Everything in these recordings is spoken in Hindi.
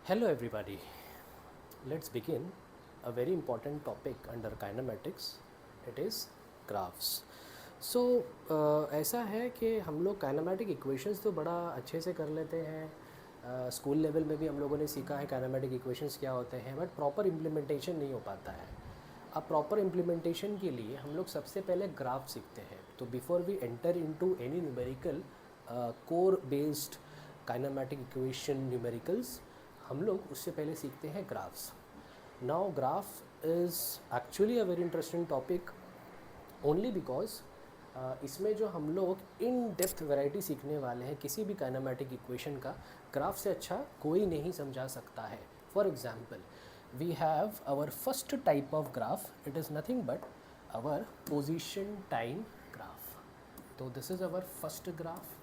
Hello everybody. Let's begin a very important topic under kinematics. It is graphs. So ऐसा है कि हम लोग काइनेमेटिक इक्वेशंस तो बड़ा अच्छे से कर लेते हैं, स्कूल लेवल में भी हम लोगों ने सीखा है काइनेमेटिक इक्वेशंस क्या होते हैं, बट प्रॉपर इम्प्लीमेंटेशन नहीं हो पाता है. अब प्रॉपर इम्प्लीमेंटेशन के लिए हम लोग सबसे पहले ग्राफ सीखते हैं. तो before we enter into any numerical core based kinematic equation numericals, हम लोग उससे पहले सीखते हैं graphs. Now graph is actually a very interesting topic only because इसमें जो हम लोग इन डेप्थ वैरायटी सीखने वाले हैं किसी भी काइनेमेटिक इक्वेशन का, ग्राफ से अच्छा कोई नहीं समझा सकता है. For example, we have our first type of graph. It is nothing but our position time graph. तो this is our first graph.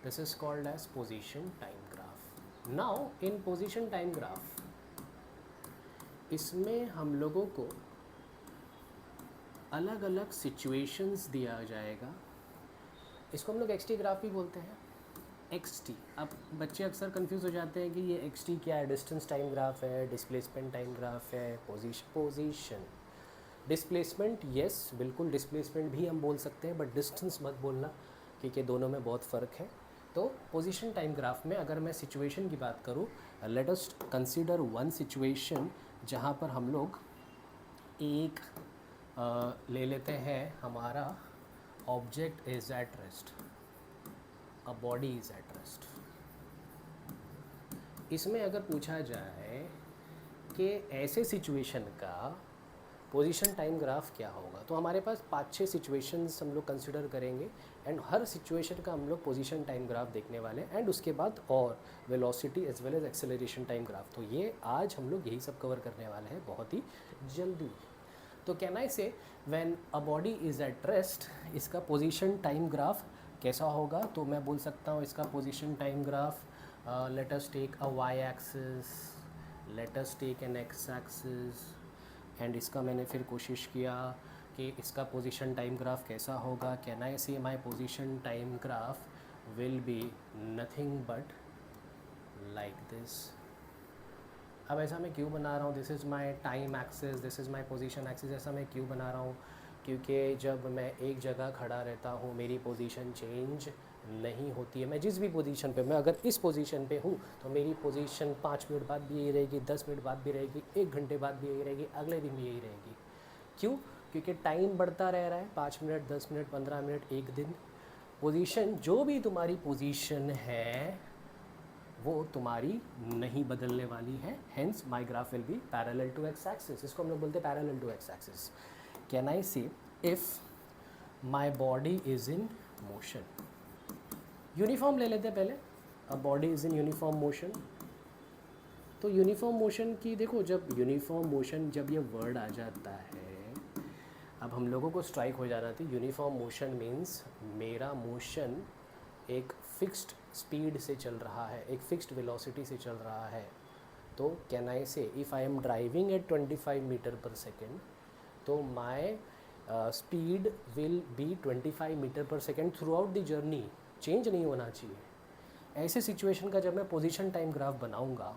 This is called as position time graph. Now in position time graph, इसमें हम लोगों को अलग अलग सिचुएशंस दिया जाएगा. इसको हम लोग एक्स टी ग्राफ भी बोलते हैं. एक्स टी, अब बच्चे अक्सर कंफ्यूज हो जाते हैं कि ये एक्स टी क्या है. डिस्टेंस टाइम ग्राफ है, डिस्प्लेसमेंट टाइम ग्राफ है, पोजीशन डिस्प्लेसमेंट. येस, बिल्कुल डिस्प्लेसमेंट भी हम बोल सकते हैं, बट डिस्टेंस मत बोलना क्योंकि दोनों में बहुत फ़र्क है. तो पोजीशन टाइम ग्राफ में अगर मैं सिचुएशन की बात करूँ, let us consider one situation जहाँ पर हम लोग एक ले लेते हैं हमारा object is at rest, a body is at rest. इसमें अगर पूछा जाए कि ऐसे सिचुएशन का पोजीशन टाइम ग्राफ क्या होगा, तो हमारे पास 5-6 सिचुएशंस हम लोग कंसिडर करेंगे एंड हर सिचुएशन का हम लोग पोजीशन टाइम ग्राफ देखने वाले हैं. एंड उसके बाद और velocity as well as acceleration time graph. तो ये आज हम लोग यही सब कवर करने वाले हैं बहुत ही जल्दी. तो can I say when a body is at rest, इसका पोजीशन टाइम ग्राफ कैसा होगा. तो मैं बोल सकता हूँ इसका position time graph, let us take a y axis, let us take an x axis. And इसका मैंने फिर कोशिश किया कि इसका पोजीशन टाइम ग्राफ कैसा होगा. Can I say my position time graph will be nothing but like this. अब ऐसा मैं क्यों बना रहा हूँ, this is my time axis, this is my position axis. ऐसा मैं क्यों बना रहा हूँ, क्योंकि जब मैं एक जगह खड़ा रहता हूँ मेरी पोजीशन चेंज नहीं होती है. मैं जिस भी पोजीशन पे, मैं अगर इस पोजीशन पे हूँ तो मेरी पोजीशन 5 मिनट बाद भी यही रहेगी, 10 मिनट बाद भी रहेगी, 1 घंटे बाद भी यही रहेगी, अगले दिन भी यही रहेगी. क्यों? क्योंकि टाइम बढ़ता रह रहा है. 5 मिनट, 10 मिनट, 15 मिनट, 1 दिन. पोजीशन, जो भी तुम्हारी पोजीशन है वो तुम्हारी नहीं बदलने वाली है. Hence my graph will be parallel to x axis. इसको हम लोग बोलते हैं parallel to x axis. Can I say if my body is in motion, uniform ले लेते हैं पहले. A body is in uniform motion. तो यूनिफॉर्म मोशन की देखो, जब यूनिफॉर्म मोशन, जब ये वर्ड आ जाता है, अब हम लोगों को स्ट्राइक हो जाना थी. यूनिफॉर्म मोशन मीन्स मेरा मोशन एक फिक्स्ड स्पीड से चल रहा है, एक फिक्स्ड वेलोसिटी से चल रहा है. तो can I say if I am driving at 25 metre per second, तो my speed will be 25 metre per second throughout the journey. Change नहीं होना चाहिए. ऐसे सिचुएशन का जब मैं पोजीशन टाइम ग्राफ बनाऊंगा,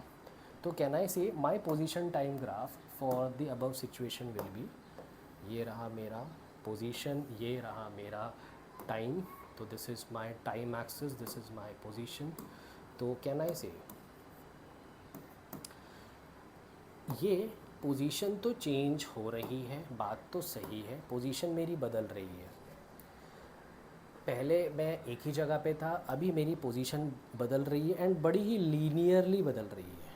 तो can I say my position time graph for the above situation will be, ये रहा मेरा पोजीशन, ये रहा मेरा टाइम. तो this is my time axis, this is my position. तो कैन आई से ये पोजीशन तो चेंज हो रही है, बात तो सही है, पोजीशन मेरी बदल रही है. पहले मैं एक ही जगह पे था, अभी मेरी पोजीशन बदल रही है एंड बड़ी ही लीनियरली बदल रही है.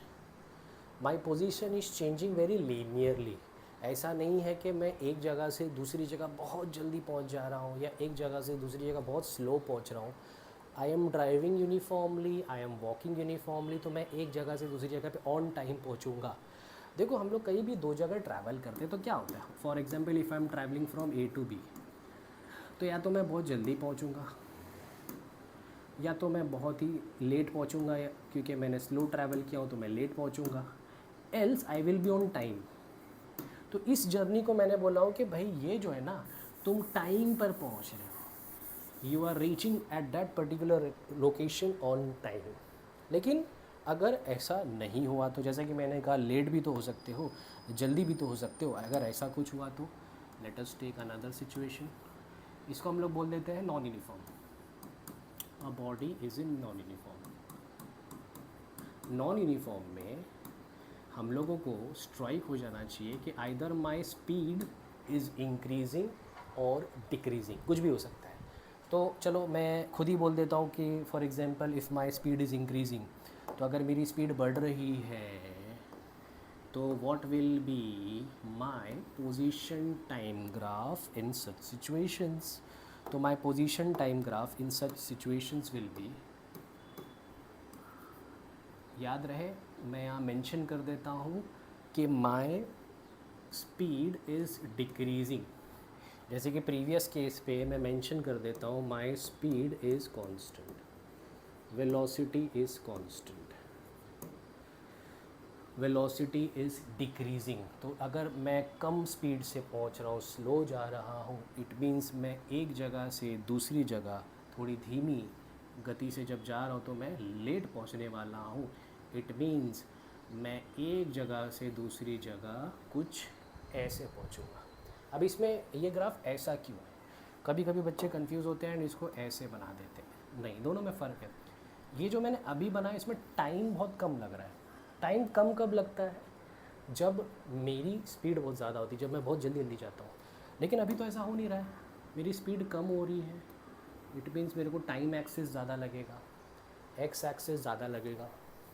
My position is changing very linearly. ऐसा नहीं है कि मैं एक जगह से दूसरी जगह बहुत जल्दी पहुंच जा रहा हूं या एक जगह से दूसरी जगह बहुत स्लो पहुंच रहा हूं. आई am driving uniformly, I am walking uniformly. तो मैं एक जगह से दूसरी जगह पे ऑन टाइम पहुंचूंगा. देखो, हम लोग कहीं भी दो जगह ट्रैवल करते हैं तो क्या होता है. For example, if I am travelling from A to B, तो या तो मैं बहुत जल्दी पहुँचूँगा या तो मैं बहुत ही लेट पहुँचूँगा, क्योंकि मैंने स्लो ट्रैवल किया हो तो मैं लेट पहुँचूँगा. Else I will be on time. तो इस जर्नी को मैंने बोला हूँ कि भाई ये जो है ना, तुम टाइम पर पहुँच रहे हो, you are reaching at that particular location on time. लेकिन अगर ऐसा नहीं हुआ तो जैसा कि मैंने कहा लेट भी तो हो सकते हो, जल्दी भी तो हो सकते हो, अगर ऐसा कुछ हुआ तो let us take another situation. इसको हम लोग बोल देते हैं non uniform. A body is in non uniform. Non uniform में हम लोगों को स्ट्राइक हो जाना चाहिए कि either my speed is increasing और डिक्रीजिंग, कुछ भी हो सकता है। तो चलो मैं खुद ही बोल देता हूँ कि for example if my speed is increasing, तो अगर मेरी स्पीड बढ़ रही है तो what will be my position time graph in such situations. तो my position time graph in such situations will be, याद रहे मैं यहाँ मेंशन कर देता हूँ कि माई स्पीड इज़ डिक्रीजिंग। जैसे कि प्रीवियस केस पे मैं मेंशन कर देता हूँ माई speed is constant, velocity is constant, velocity is decreasing. तो अगर मैं कम स्पीड से पहुँच रहा हूँ, स्लो जा रहा हूँ, इट मीन्स मैं एक जगह से दूसरी जगह थोड़ी धीमी गति से जब जा रहा हूँ तो मैं लेट पहुँचने वाला हूँ। इट मीन्स मैं एक जगह से दूसरी जगह कुछ ऐसे पहुँचूँगा। अब इसमें ये ग्राफ ऐसा क्यों है? कभी कभी बच्चे कंफ्यूज होते हैं एंड इसको ऐसे बना देते हैं। नहीं, दोनों में फ़र्क है। ये जो मैंने अभी बनाया इसमें टाइम बहुत कम लग रहा है। टाइम कम कब लगता है? जब मेरी स्पीड बहुत ज़्यादा होती है, जब मैं बहुत जल्दी जल्दी जाता हूँ। लेकिन अभी तो ऐसा हो नहीं रहा है, मेरी स्पीड कम हो रही है। इट मीन्स मेरे को टाइम एक्सिस ज़्यादा लगेगा, एक्स एक्सिस ज़्यादा लगेगा,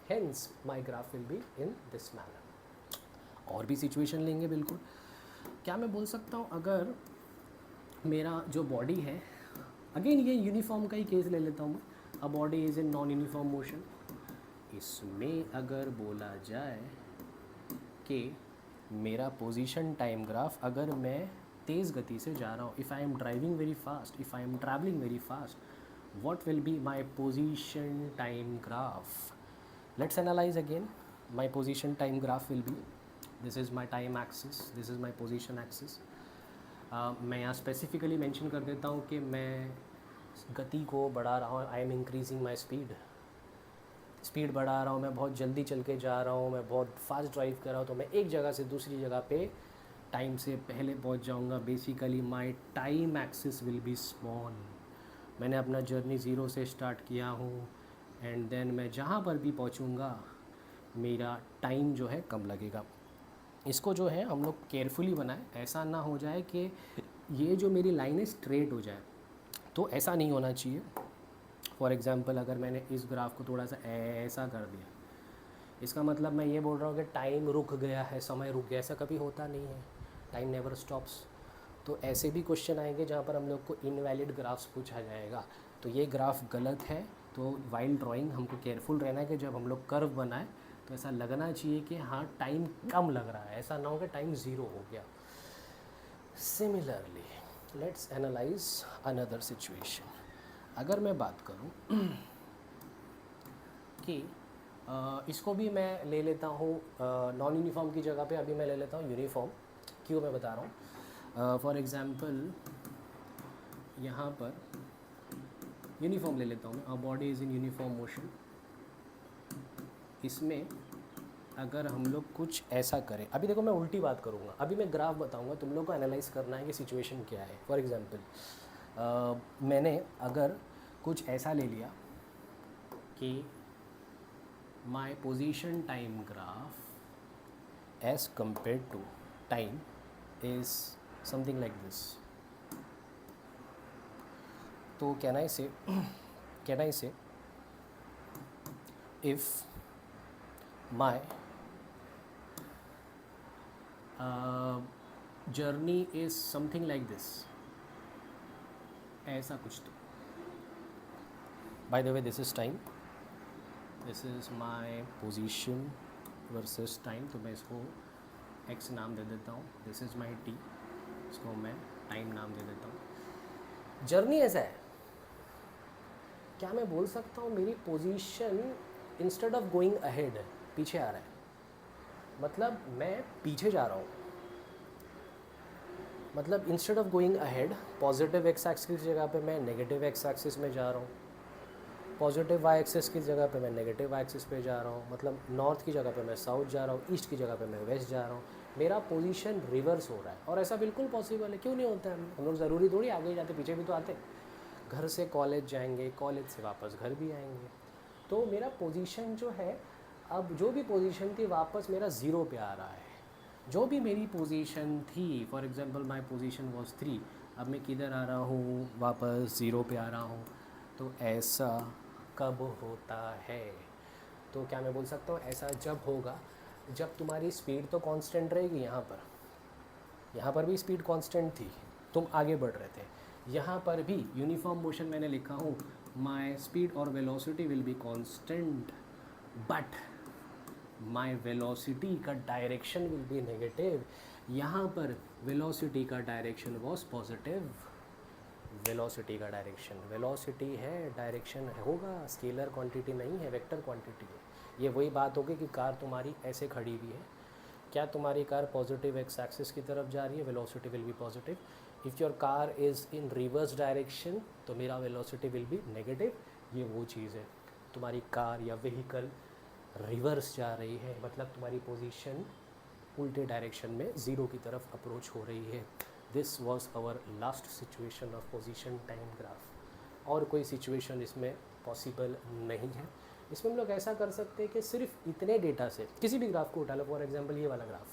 hence my graph will be in this manner. और भी सिचुएशन लेंगे बिल्कुल। क्या मैं बोल सकता हूँ अगर मेरा जो बॉडी है, अगेन ये यूनिफॉर्म का ही केस ले लेता हूँ मैं, अ body is in non uniform motion. इसमें अगर बोला जाए कि मेरा पोजीशन टाइम ग्राफ, अगर मैं तेज़ गति से जा रहा हूँ, if I am driving very fast, if I am travelling very fast, what will be my position time graph? Let's analyze again. My position time graph will be, this is my time axis, this is my position axis. मैं यहाँ स्पेसिफिकली मेंशन कर देता हूँ कि मैं गति को बढ़ा रहा हूँ, I am increasing my speed, speed बढ़ा रहा हूँ, मैं बहुत जल्दी चल के जा रहा हूँ, मैं बहुत फास्ट ड्राइव कर रहा हूँ, तो मैं एक जगह से दूसरी जगह पे टाइम से पहले पहुँच जाऊँगा। Basically my time axis will be small. मैंने अपना जर्नी ज़ीरो से स्टार्ट किया हूँ एंड देन मैं जहाँ पर भी पहुँचूँगा मेरा टाइम जो है कम लगेगा। इसको जो है हम लोग केयरफुली बनाएं, ऐसा ना हो जाए कि ये जो मेरी लाइन है स्ट्रेट हो जाए, तो ऐसा नहीं होना चाहिए। फॉर एग्ज़ाम्पल अगर मैंने इस ग्राफ को थोड़ा सा ऐसा कर दिया, इसका मतलब मैं ये बोल रहा हूँ कि टाइम रुक गया है, समय रुक गया। ऐसा कभी होता नहीं है, टाइम नेवर स्टॉप्स। तो ऐसे भी क्वेश्चन आएंगे जहाँ पर हम लोग को इनवैलिड ग्राफ्स पूछा जाएगा, तो ये ग्राफ गलत है। तो वाइल ड्राइंग हमको केयरफुल रहना है कि जब हम लोग कर्व बनाएं तो ऐसा लगना चाहिए कि हाँ टाइम कम लग रहा है, ऐसा ना हो कि टाइम ज़ीरो हो गया। Similarly let's analyse another situation. अगर मैं बात करूं कि इसको भी मैं ले लेता हूँ नॉन यूनिफॉर्म की जगह पे, अभी मैं ले लेता हूँ यूनिफॉर्म। क्यों मैं बता रहा हूँ, फॉर एग्ज़ाम्पल यहाँ पर यूनिफॉर्म ले लेता हूँ मैं, अ body is in uniform motion. इसमें अगर हम लोग कुछ ऐसा करें, अभी देखो मैं उल्टी बात करूँगा, अभी मैं ग्राफ बताऊँगा, तुम लोग को एनालाइज करना है कि सिचुएशन क्या है। फॉर एग्ज़ाम्पल मैंने अगर कुछ ऐसा ले लिया कि my position time graph as compare to time is something like this, तो can I say if my journey is something like this, ऐसा कुछ। तो by the way this is time, this is my position versus time, तो मैं इसको x नाम दे देता हूँ। दिस इज़ माई t, इसको मैं टाइम नाम दे देता हूँ। जर्नी ऐसा है, क्या मैं बोल सकता हूँ मेरी position instead of going ahead पीछे आ रहा है, मतलब मैं पीछे जा रहा हूँ। मतलब instead of going ahead positive x axis की जगह पे मैं नेगेटिव एक्स एक्सिस में जा रहा हूँ। पॉजिटिव वाई एक्सिस की जगह पे मैं नेगेटिव वाई एक्सिस पे जा रहा हूँ, मतलब नॉर्थ की जगह पे मैं साउथ जा रहा हूँ, ईस्ट की जगह पे मैं वेस्ट जा रहा हूँ, मेरा पोजीशन रिवर्स हो रहा है। और ऐसा बिल्कुल पॉसिबल है, क्यों नहीं होता है? हम लोग ज़रूरी थोड़ी आगे जाते, पीछे भी तो आते। घर से कॉलेज जाएंगे, कॉलेज से वापस घर भी आएंगे, तो मेरा पोजीशन जो है, अब जो भी पोजीशन थी वापस मेरा ज़ीरो पे आ रहा है। जो भी मेरी पोजीशन थी, for example my position was 3, अब मैं किधर आ रहा हूँ? वापस ज़ीरो पे आ रहा हूँ। तो ऐसा कब होता है? तो क्या मैं बोल सकता हूँ ऐसा जब होगा जब तुम्हारी स्पीड तो कांस्टेंट रहेगी। यहाँ पर भी स्पीड कांस्टेंट थी, तुम आगे बढ़ रहे थे। यहाँ पर भी यूनिफॉर्म मोशन मैंने लिखा हूँ, माय स्पीड और velocity will be constant but my velocity का डायरेक्शन विल बी नेगेटिव। यहाँ पर वेलोसिटी का डायरेक्शन वॉज पॉजिटिव। वेलोसिटी का डायरेक्शन, वेलोसिटी है, डायरेक्शन होगा, स्केलर क्वांटिटी नहीं है, वेक्टर क्वांटिटी है। ये वही बात होगी कि कार तुम्हारी ऐसे खड़ी हुई है, क्या तुम्हारी कार पॉजिटिव एक्स एक्सिस की तरफ जा रही है, velocity will be positive. If your car is in reverse direction तो मेरा वेलोसिटी विल बी नेगेटिव। ये वो चीज़ है, तुम्हारी कार या व्हीकल रिवर्स जा रही है, मतलब तुम्हारी पोजीशन उल्टे डायरेक्शन में ज़ीरो की तरफ अप्रोच हो रही है। This was our last situation of position time graph. और कोई सिचुएशन इसमें पॉसिबल नहीं है। इसमें हम लोग ऐसा कर सकते हैं कि सिर्फ इतने डेटा से किसी भी ग्राफ को उठा लो। फॉर एग्जांपल ये वाला ग्राफ,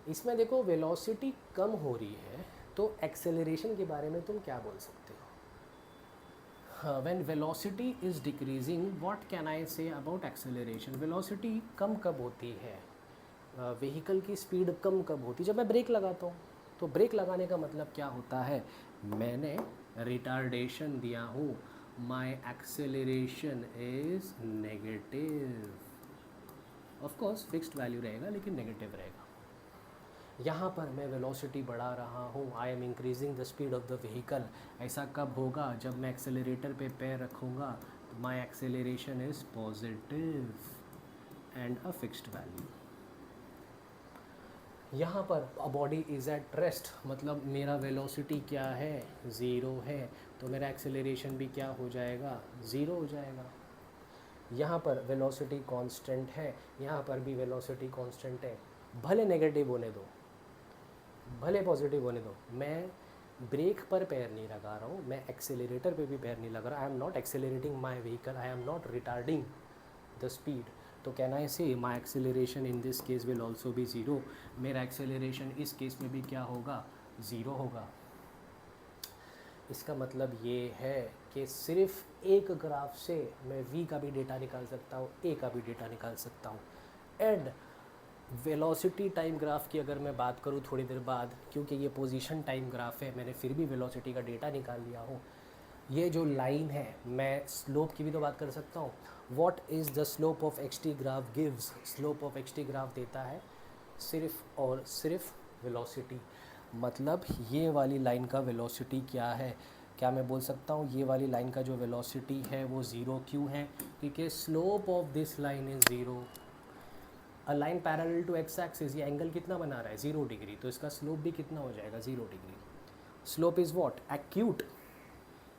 इसमें देखो वेलोसिटी कम हो रही है, तो एक्सेलरेशन के बारे में तुम क्या बोल सकते हो? When velocity is decreasing, what can I say about acceleration? Velocity कम कब होती है, व्हीकल की स्पीड कम कब होती है? जब मैं ब्रेक लगाता हूँ। तो ब्रेक लगाने का मतलब क्या होता है? मैंने रिटार्डेशन दिया हूँ, my acceleration is negative. Of course fixed value रहेगा लेकिन नेगेटिव रहेगा। यहाँ पर मैं वेलोसिटी बढ़ा रहा हूँ, I am increasing the speed of the vehicle. ऐसा कब होगा? जब मैं एक्सेलरेटर पे पैर रखूँगा। My acceleration is positive and a fixed value. यहाँ पर बॉडी इज़ एट रेस्ट, मतलब मेरा वेलोसिटी क्या है? ज़ीरो है, तो मेरा एक्सेलरेशन भी क्या हो जाएगा? ज़ीरो हो जाएगा। यहाँ पर वेलोसिटी कांस्टेंट है, यहाँ पर भी वेलोसिटी कांस्टेंट है। भले नेगेटिव होने दो, भले पॉजिटिव होने दो, मैं ब्रेक पर पैर नहीं लगा रहा हूँ, मैं एक्सेलरेटर पे भी पैर नहीं लगा रहा। I am not accelerating my vehicle, I am not retarding the speed. तो can I say my acceleration in this case will also be zero. मेरा एक्सेलरेशन इस केस में भी क्या होगा? ज़ीरो होगा। इसका मतलब ये है कि सिर्फ एक ग्राफ से मैं v का भी डेटा निकाल सकता हूँ, a का भी डेटा निकाल सकता हूँ। एंड वेलोसिटी टाइम ग्राफ की अगर मैं बात करूँ थोड़ी देर बाद, क्योंकि ये पोजीशन टाइम ग्राफ है, मैंने फिर भी वेलोसिटी का डेटा निकाल लिया हूँ। ये जो लाइन है, मैं स्लोप की भी तो बात कर सकता हूँ। What is the slope of x T graph gives? Slope of x T graph देता है सिर्फ और सिर्फ वेलोसिटी। मतलब ये वाली लाइन का वेलोसिटी क्या है? क्या मैं बोल सकता हूँ ये वाली लाइन का जो वेलोसिटी है वो ज़ीरो क्यों है? क्योंकि slope of this line is zero. A line parallel to x axis, ये एंगल कितना बना रहा है? 0 डिग्री, तो इसका स्लोप भी कितना हो जाएगा? 0 degree. Slope is what? Acute.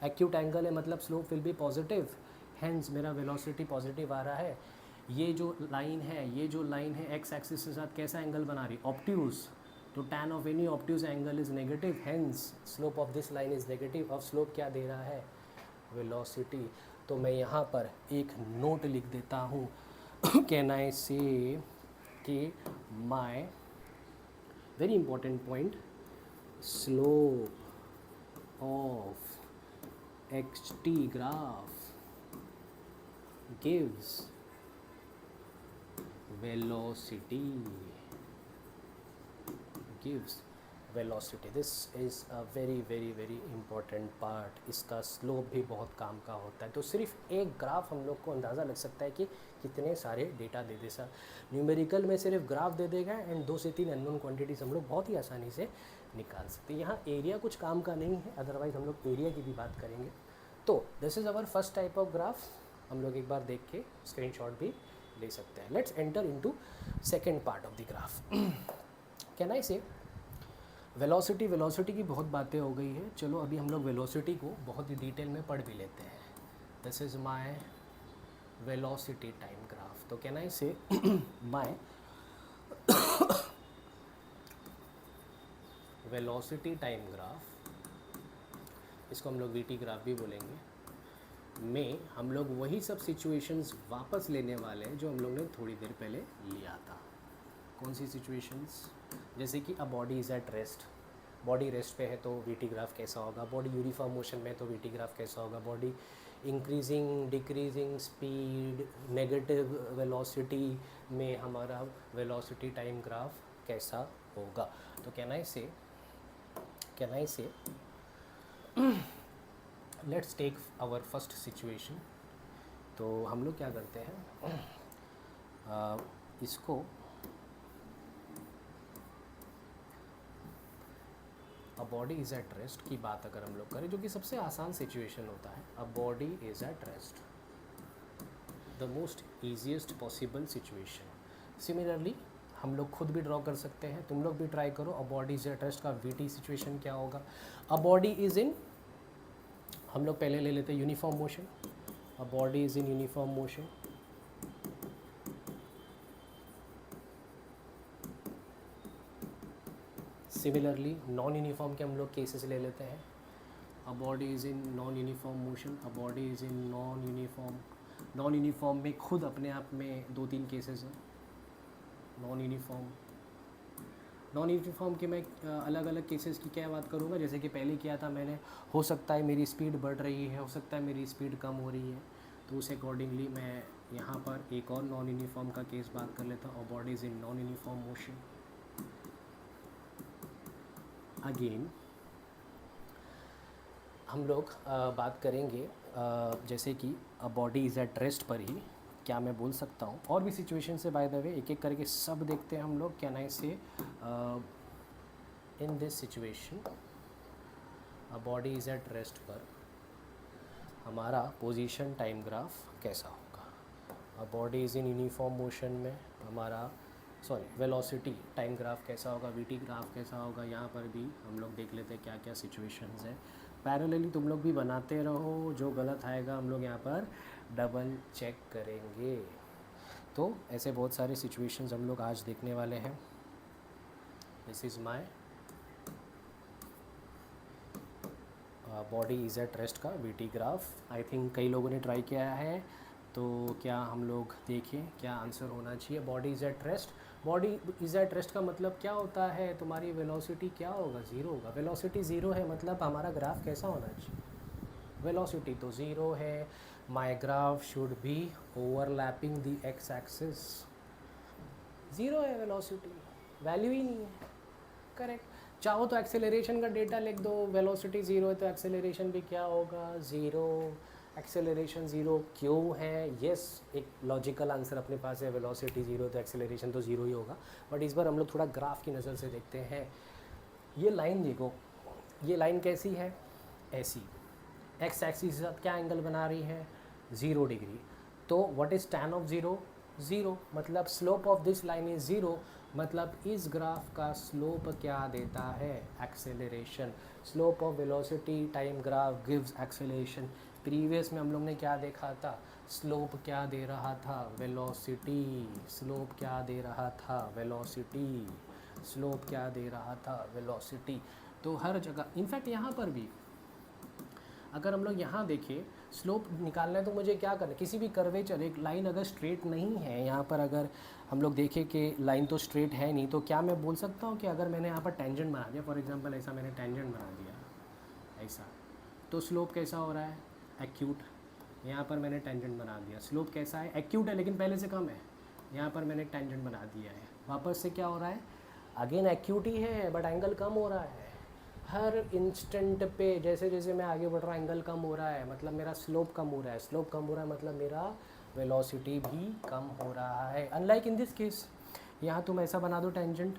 Acute angle है, मतलब slope will be positive, hence मेरा वेलोसिटी पॉजिटिव आ रहा है। ये जो लाइन है एक्स एक्सिस के साथ कैसा एंगल बना रही? ऑब्ट्यूज। तो tan of any obtuse angle is negative, hence slope of this line is negative. और स्लोप क्या दे रहा है? वेलोसिटी। तो मैं यहाँ पर एक नोट लिख देता हूँ, कैन आई से कि my very important point, slope of xt graph gives velocity, this is a very very very important part। इसका स्लोप भी बहुत काम का होता है। तो सिर्फ एक ग्राफ हम लोग को अंदाज़ा लग सकता है कि कितने सारे डेटा दे दे। सर न्यूमेरिकल में सिर्फ ग्राफ दे देगा एंड 2 से 3 अननोन क्वांटिटीज़ हम लोग बहुत ही आसानी से निकाल सकते हैं। यहाँ एरिया कुछ काम का नहीं है, अदरवाइज हम लोग एरिया की भी बात करेंगे। तो this is our first type of graph. हम लोग एक बार देख के स्क्रीनशॉट भी ले सकते हैं। Let's enter into second part of the graph. Can I से वेलोसिटी की बहुत बातें हो गई है। चलो अभी हम लोग वेलोसिटी को बहुत ही डिटेल में पढ़ भी लेते हैं। This is my velocity time graph. तो can I say my velocity time graph, इसको हम लोग वी टी ग्राफ भी बोलेंगे, में हम लोग वही सब सिचुएशंस वापस लेने वाले हैं जो हम लोग ने थोड़ी देर पहले लिया था. कौन सी सिचुएशंस? जैसे कि अ body is at rest. Body rest पे है तो वी टी ग्राफ कैसा होगा. बॉडी यूनिफॉर्म मोशन में तो वी टी ग्राफ कैसा होगा. Body increasing decreasing speed negative velocity में हमारा वेलोसिटी टाइम ग्राफ कैसा होगा. तो can I say let's take our first situation. तो हम लोग क्या करते हैं, इसको a body is at rest की बात अगर हम लोग करें, जो कि सबसे आसान सिचुएशन होता है. अ body is at rest, the most easiest possible situation. Similarly हम लोग खुद भी ड्रॉ कर सकते हैं, तुम लोग भी ट्राई करो. अ बॉडी इज़ एट रेस्ट का वी टी सिचुएशन क्या होगा. अ बॉडी इज़ इन, हम लोग पहले ले लेते हैं uniform motion. A body is in uniform motion. Similarly non uniform के हम लोग केसेस ले लेते हैं. अ body is in non uniform motion. A body is in non uniform. Non uniform में खुद अपने आप में 2-3 केसेस हैं. नॉन यूनिफॉर्म के मैं अलग अलग केसेस की क्या बात करूँगा. जैसे कि पहले किया था मैंने, हो सकता है मेरी स्पीड बढ़ रही है, हो सकता है मेरी स्पीड कम हो रही है, तो उस अकॉर्डिंगली मैं यहाँ पर एक और नॉन यूनिफॉर्म का केस बात कर लेता हूँ. Body is in non uniform motion. Again हम लोग बात करेंगे जैसे कि बॉडी इज़ एट रेस्ट पर ही क्या मैं बोल सकता हूँ. और भी सिचुएशन से बाय द वे एक एक करके सब देखते हैं हम लोग. कैन आई से in this situation a body is at rest पर हमारा पोजीशन टाइम ग्राफ कैसा होगा. अ body is in uniform motion में हमारा वेलोसिटी टाइम ग्राफ कैसा होगा. वी टी ग्राफ कैसा होगा. यहाँ पर भी हम लोग देख लेते हैं क्या क्या सिचुएशंस हैं. पैरेलली तुम लोग भी बनाते रहो, जो गलत आएगा हम लोग यहाँ पर डबल चेक करेंगे. तो ऐसे बहुत सारे सिचुएशंस हम लोग आज देखने वाले हैं. This is my body is at rest का V T graph. I think कई लोगों ने ट्राई किया है, तो क्या हम लोग देखें क्या आंसर होना चाहिए. Body is at rest. Body is at rest का मतलब क्या होता है, तुम्हारी वेलोसिटी क्या होगा, ज़ीरो होगा. वेलोसिटी ज़ीरो है मतलब हमारा ग्राफ कैसा होना चाहिए. वेलोसिटी तो ज़ीरो है. My graph should be overlapping the x axis. Zero है वेलोसिटी, वैल्यू ही नहीं है. करेक्ट. चाहो तो एक्सेलरेशन का डेटा लिख दो. वेलोसिटी ज़ीरो है तो एक्सेलरेशन भी क्या होगा, ज़ीरो. एक्सेलरेशन ज़ीरो क्यों है. येस, एक लॉजिकल आंसर अपने पास है. वेलोसिटी ज़ीरो तो एक्सेलरेशन तो ज़ीरो ही होगा. बट इस बार हम लोग थोड़ा ग्राफ की नज़र से देखते हैं. ये लाइन देखो, ये लाइन कैसी है, ऐसी. एक्स एक्सिस के साथ क्या एंगल बना रही है, 0 डिग्री. तो what is tan of zero, zero. मतलब slope of this line is zero. मतलब इस ग्राफ का स्लोप क्या देता है, acceleration. Slope of velocity time graph gives acceleration. Previous में हम लोग ने क्या देखा था, स्लोप क्या दे रहा था, वेलोसिटी. स्लोप क्या दे रहा था, वेलोसिटी. स्लोप क्या दे रहा था, वेलोसिटी. तो हर जगह, इनफैक्ट यहाँ पर भी अगर हम लोग यहाँ देखें, स्लोप निकालना है तो मुझे क्या करना है, किसी भी कर्वेचर, एक लाइन अगर स्ट्रेट नहीं है, यहाँ पर अगर हम लोग देखें कि लाइन तो स्ट्रेट है नहीं, तो क्या मैं बोल सकता हूँ कि अगर मैंने यहाँ पर टेंजेंट बना दिया, फॉर एग्जांपल ऐसा मैंने टेंजेंट बना दिया ऐसा, तो स्लोप कैसा हो रहा है, एक्यूट. यहाँ पर मैंने टेंजेंट बना दिया, स्लोप कैसा है, एक्यूट है लेकिन पहले से कम है. यहाँ पर मैंने टेंजेंट बना दिया है, वापस से क्या हो रहा है, अगेन एक्यूट ही है बट एंगल कम हो रहा है. हर इंस्टेंट पे जैसे जैसे मैं आगे बढ़ रहा हूँ एंगल कम हो रहा है, मतलब मेरा स्लोप कम हो रहा है. स्लोप कम हो रहा है मतलब मेरा वेलोसिटी भी कम हो रहा है. अनलाइक इन दिस केस, यहाँ तुम ऐसा बना दो टेंजेंट,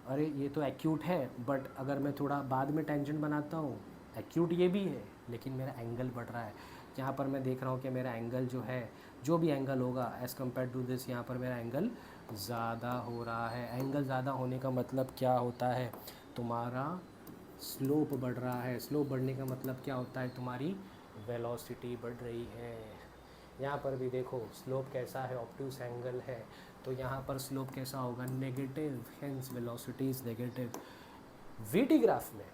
अरे ये तो एक्यूट है, बट अगर मैं थोड़ा बाद में टेंजेंट बनाता हूँ, एक्यूट ये भी है लेकिन मेरा एंगल बढ़ रहा है. यहाँ पर मैं देख रहा हूँ कि मेरा एंगल जो है, जो भी एंगल होगा एज़ कम्पेयर टू दिस, यहाँ पर मेरा एंगल ज़्यादा हो रहा है. एंगल ज़्यादा होने का मतलब क्या होता है, तुम्हारा स्लोप बढ़ रहा है. स्लोप बढ़ने का मतलब क्या होता है, तुम्हारी वेलोसिटी बढ़ रही है। यहाँ पर भी देखो स्लोप कैसा है, ऑब्ट्यूस एंगल है, तो यहाँ पर स्लोप कैसा होगा, negative, hence velocity is negative. VT graph में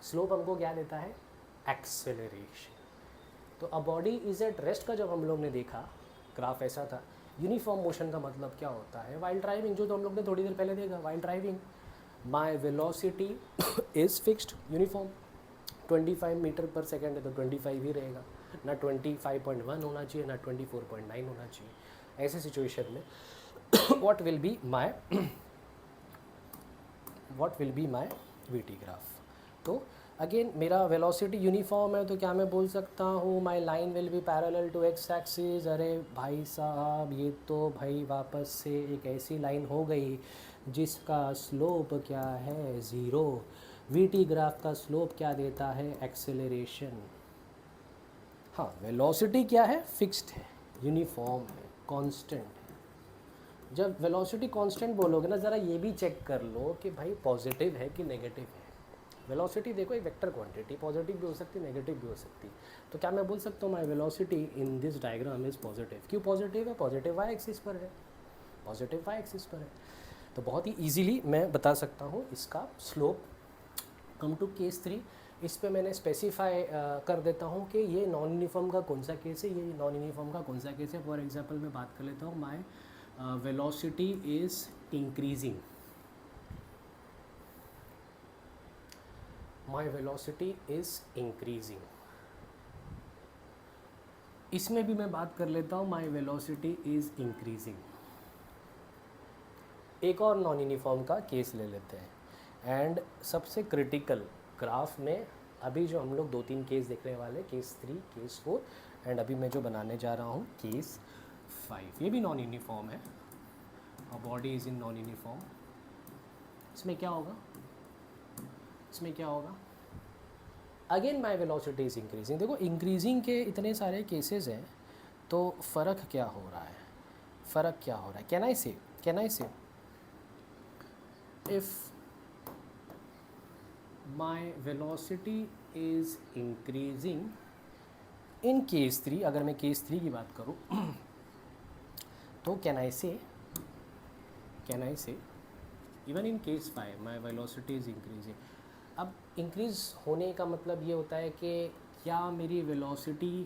स्लोप हमको क्या देता है, एक्सेलरेशन। तो a body is eight rest का जब हम लोग ने देखा ग्राफ ऐसा था। यूनिफॉर्म मोशन का मतलब क्या होता है, वाइल ड्राइविंग, जो तो हम लोग ने थोड़ी देर पहले देखा, while driving my velocity is fixed uniform, 25 metre per second है तो 25 ही रहेगा, ना 25.1 होना चाहिए, ना 24.9 होना चाहिए। ऐसे सिचुएशन में what will be my VT graph. तो अगेन मेरा वेलोसिटी यूनिफॉर्म है तो क्या मैं बोल सकता हूँ my line will be parallel to x axis. अरे भाई साहब, ये तो भाई वापस से एक ऐसी लाइन हो गई जिसका स्लोप क्या है, ज़ीरो। वीटी ग्राफ का स्लोप क्या देता है, एक्सेलरेशन। हाँ, वेलोसिटी क्या है, फिक्स्ड है, यूनिफॉर्म है, कांस्टेंट है। जब वेलोसिटी कांस्टेंट बोलोगे ना, ज़रा ये भी चेक कर लो कि भाई पॉजिटिव है कि नेगेटिव है। वेलोसिटी देखो एक वेक्टर क्वांटिटी, पॉजिटिव भी हो सकती है, नेगेटिव भी हो सकती है। तो क्या मैं बोल सकता हूँ my velocity in this diagram is positive. क्यों पॉजिटिव है, पॉजिटिव वाई एक्सिस पर है, पॉजिटिव वाई एक्सिस पर है। तो बहुत ही ईजीली मैं बता सकता हूँ इसका स्लोप। कम टू केस 3, इस पे मैंने स्पेसिफाई कर देता हूँ कि ये नॉन यूनिफॉर्म का कौन सा केस है, ये नॉन यूनिफॉर्म का कौन सा केस है। फॉर एग्जांपल मैं बात कर लेता हूँ, my velocity is increasing, my velocity is increasing. इसमें भी मैं बात कर लेता हूँ माई वेलोसिटी इज़ इंक्रीजिंग। एक और नॉन यूनिफॉर्म का केस ले लेते हैं। एंड सबसे क्रिटिकल ग्राफ में अभी जो हम लोग 2-3 केस देखने वाले, केस 3, केस 4 एंड अभी मैं जो बनाने जा रहा हूँ केस 5। ये भी नॉन यूनिफॉर्म है, और body is in non uniform. इसमें क्या होगा, इसमें क्या होगा, again my velocity is increasing. देखो इंक्रीजिंग के इतने सारे केसेस हैं, तो फ़र्क क्या हो रहा है, फ़र्क क्या हो रहा है। कैन आई से if my velocity is increasing in case 3, अगर मैं केस 3 की बात करूँ तो कैन आई से even in case 5 my velocity is increasing। अब इंक्रीज होने का मतलब ये होता है कि क्या मेरी वेलोसिटी